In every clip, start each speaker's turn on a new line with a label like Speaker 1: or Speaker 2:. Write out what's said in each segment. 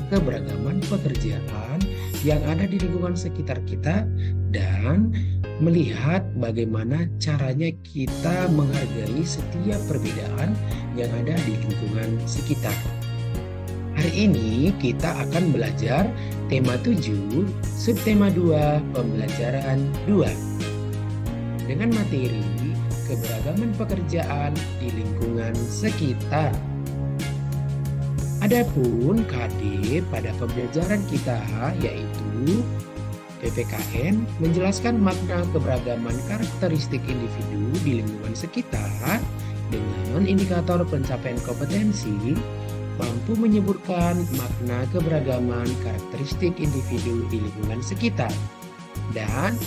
Speaker 1: keberagaman pekerjaan yang ada di lingkungan sekitar kita dan melihat bagaimana caranya kita menghargai setiap perbedaan yang ada di lingkungan sekitar. Hari ini kita akan belajar tema 7, subtema 2, pembelajaran 2. Dengan materi keberagaman pekerjaan di lingkungan sekitar. Adapun KD pada pembelajaran kita yaitu PPKN menjelaskan makna keberagaman karakteristik individu di lingkungan sekitar dengan indikator pencapaian kompetensi mampu menyebutkan makna keberagaman karakteristik individu di lingkungan sekitar. Dan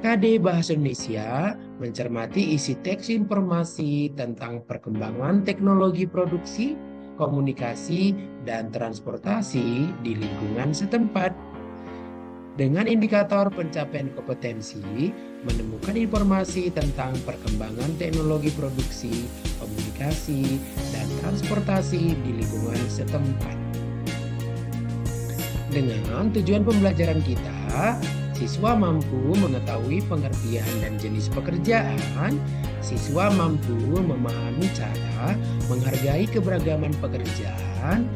Speaker 1: KD Bahasa Indonesia mencermati isi teks informasi tentang perkembangan teknologi produksi, komunikasi, dan transportasi di lingkungan setempat. Dengan indikator pencapaian kompetensi, menemukan informasi tentang perkembangan teknologi produksi, komunikasi, dan transportasi di lingkungan setempat. Dengan tujuan pembelajaran kita, siswa mampu mengetahui pengertian dan jenis pekerjaan, siswa mampu memahami cara menghargai keberagaman pekerjaan,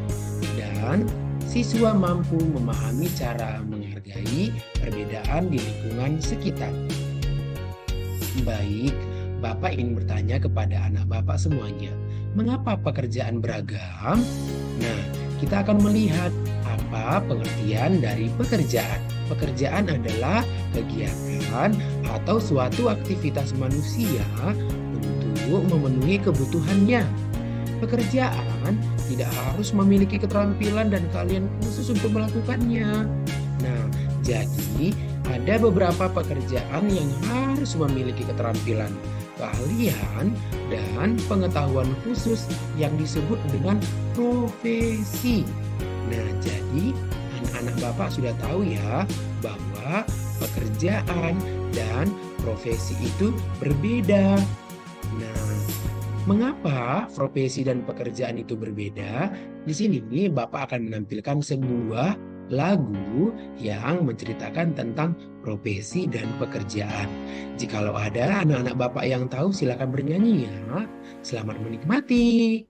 Speaker 1: dan siswa mampu memahami cara menghargai perbedaan di lingkungan sekitar. Baik, Bapak ingin bertanya kepada anak Bapak semuanya, mengapa pekerjaan beragam? Nah, kita akan melihat apa pengertian dari pekerjaan. Pekerjaan adalah kegiatan atau suatu aktivitas manusia untuk memenuhi kebutuhannya. Pekerjaan tidak harus memiliki keterampilan dan keahlian khusus untuk melakukannya. Nah, jadi ada beberapa pekerjaan yang harus memiliki keterampilan, keahlian, dan pengetahuan khusus yang disebut dengan profesi. Nah, jadi anak-anak Bapak sudah tahu ya bahwa pekerjaan dan profesi itu berbeda. Nah, mengapa profesi dan pekerjaan itu berbeda? Di sini Bapak akan menampilkan sebuah lagu yang menceritakan tentang profesi dan pekerjaan. Jikalau ada anak-anak Bapak yang tahu, silakan bernyanyi ya. Selamat menikmati.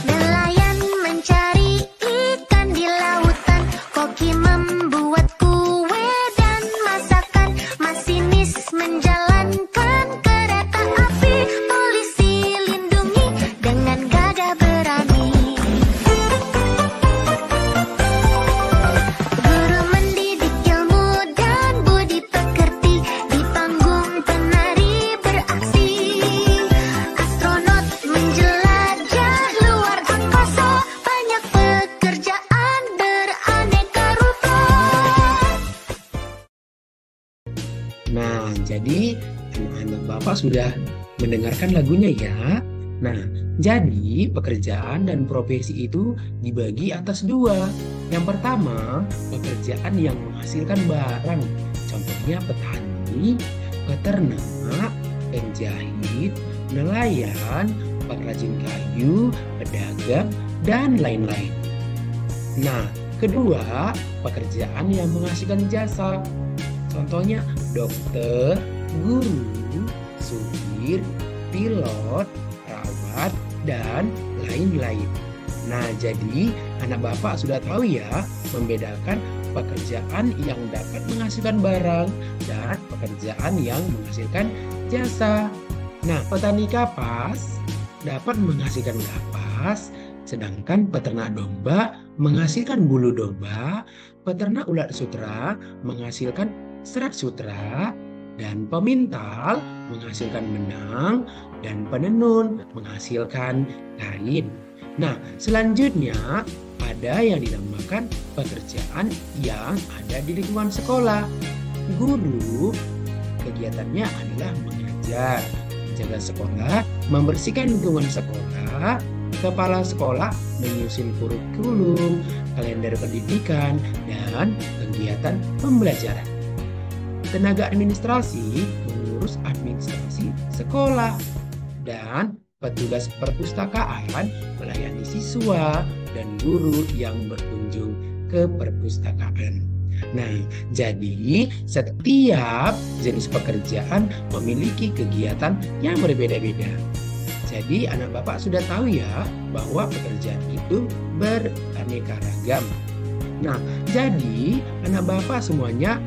Speaker 2: Nelayan mencari ikan di lautan, koki membuat kue dan masakan, masinis menjalankan kereta api, polisi lindungi dengan gagah berani. Guru mendidik ilmu dan budi pekerti, di panggung penari beraksi. Astronot menjelajah luar angkasa, banyak pekerjaan beraneka rupa.
Speaker 1: Nah, jadi anak-anak Bapak sudah mendengarkan lagunya ya. Nah, jadi pekerjaan dan profesi itu dibagi atas dua. Yang pertama, pekerjaan yang menghasilkan barang. Contohnya petani, peternak, penjahit, nelayan, pengrajin kayu, pedagang, dan lain-lain. Nah, kedua, pekerjaan yang menghasilkan jasa. Contohnya dokter, guru, supir, pilot, perawat, dan lain-lain. Nah, jadi anak Bapak sudah tahu ya membedakan pekerjaan yang dapat menghasilkan barang dan pekerjaan yang menghasilkan jasa. Nah, petani kapas dapat menghasilkan kapas, sedangkan peternak domba menghasilkan bulu domba, peternak ulat sutra menghasilkan serat sutra, dan pemintal menghasilkan benang, dan penenun menghasilkan kain. Nah, selanjutnya ada yang dinamakan pekerjaan yang ada di lingkungan sekolah. Guru kegiatannya adalah mengajar, menjaga sekolah, membersihkan lingkungan sekolah. Kepala sekolah menyusun kurikulum, kalender pendidikan, dan kegiatan pembelajaran. Tenaga administrasi mengurus administrasi sekolah. Dan petugas perpustakaan melayani siswa dan guru yang berkunjung ke perpustakaan. Nah, jadi setiap jenis pekerjaan memiliki kegiatan yang berbeda-beda. Jadi anak Bapak sudah tahu ya bahwa pekerjaan itu beraneka ragam. Nah, jadi anak Bapak semuanya,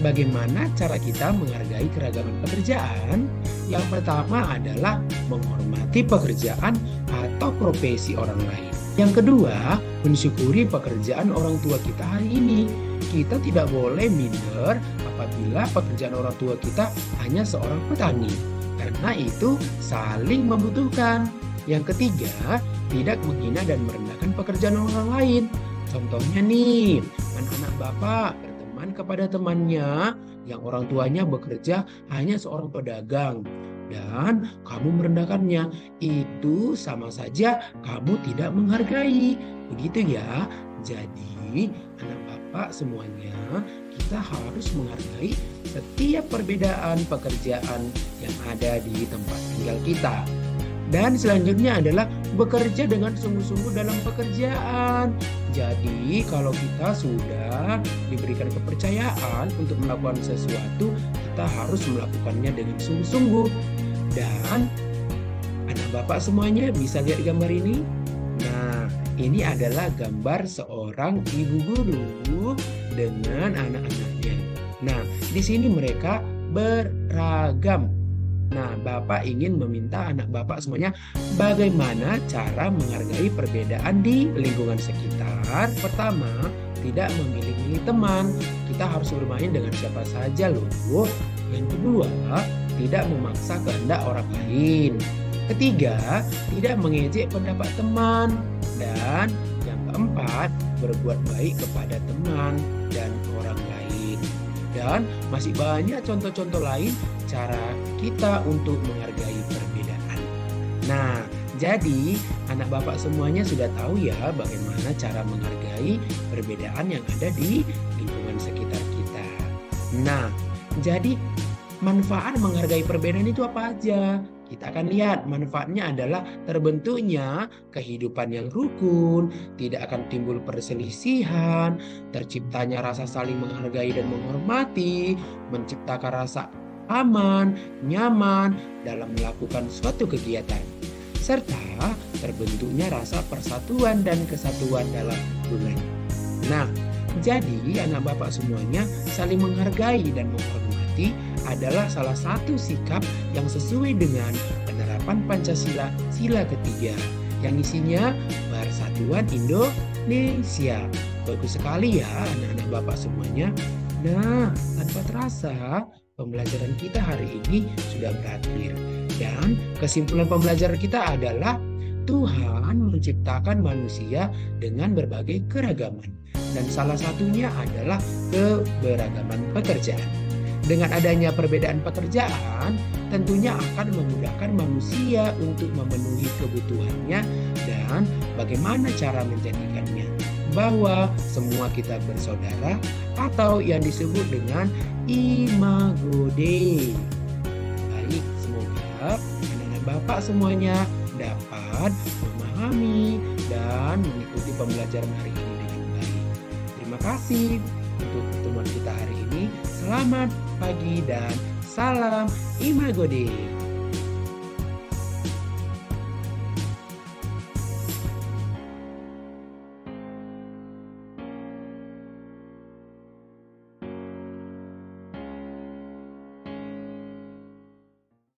Speaker 1: bagaimana cara kita menghargai keragaman pekerjaan? Yang pertama adalah menghormati pekerjaan atau profesi orang lain. Yang kedua, mensyukuri pekerjaan orang tua kita hari ini. Kita tidak boleh minder apabila pekerjaan orang tua kita hanya seorang petani, karena itu saling membutuhkan. Yang ketiga, tidak menghina dan merendahkan pekerjaan orang lain. Contohnya nih, anak-anak Bapak berteman kepada temannya yang orang tuanya bekerja hanya seorang pedagang, dan kamu merendahkannya, itu sama saja kamu tidak menghargai. Begitu ya. Jadi anak Bapak semuanya, kita harus menghargai setiap perbedaan pekerjaan yang ada di tempat tinggal kita. Dan selanjutnya adalah bekerja dengan sungguh-sungguh dalam pekerjaan. Jadi kalau kita sudah diberikan kepercayaan untuk melakukan sesuatu, kita harus melakukannya dengan sungguh-sungguh. Dan anak Bapak semuanya bisa lihat gambar ini. Nah, ini adalah gambar seorang ibu guru dengan anak-anaknya. Nah, di sini mereka beragam. Nah, Bapak ingin meminta anak Bapak semuanya bagaimana cara menghargai perbedaan di lingkungan sekitar. Pertama, tidak memilih-milih teman. Kita harus bermain dengan siapa saja loh. Yang kedua, tidak memaksa kehendak orang lain. Ketiga, tidak mengejek pendapat teman. Dan yang keempat, berbuat baik kepada teman dan orang lain. Dan masih banyak contoh-contoh lain cara kita untuk menghargai perbedaan. Nah, jadi anak Bapak semuanya sudah tahu ya bagaimana cara menghargai perbedaan yang ada di lingkungan sekitar kita. Nah, jadi manfaat menghargai perbedaan itu apa aja? Kita akan lihat manfaatnya adalah terbentuknya kehidupan yang rukun, tidak akan timbul perselisihan, terciptanya rasa saling menghargai dan menghormati, menciptakan rasa aman, nyaman dalam melakukan suatu kegiatan, serta terbentuknya rasa persatuan dan kesatuan dalam hubungan. Nah, jadi anak Bapak semuanya saling menghargai dan menghormati adalah salah satu sikap yang sesuai dengan penerapan Pancasila sila ketiga yang isinya Persatuan Indonesia. Bagus sekali ya anak-anak Bapak semuanya. Nah, tanpa terasa pembelajaran kita hari ini sudah berakhir. Dan kesimpulan pembelajaran kita adalah Tuhan menciptakan manusia dengan berbagai keragaman. Dan salah satunya adalah keberagaman pekerjaan. Dengan adanya perbedaan pekerjaan, tentunya akan memudahkan manusia untuk memenuhi kebutuhannya dan bagaimana cara menjadikannya. Bahwa semua kita bersaudara atau yang disebut dengan Imago Dei. Baik, semoga anak-anak Bapak semuanya dapat memahami dan mengikuti pembelajaran hari ini dengan baik. Terima kasih untuk pertemuan kita hari ini. Selamat pagi dan salam Imago Dei.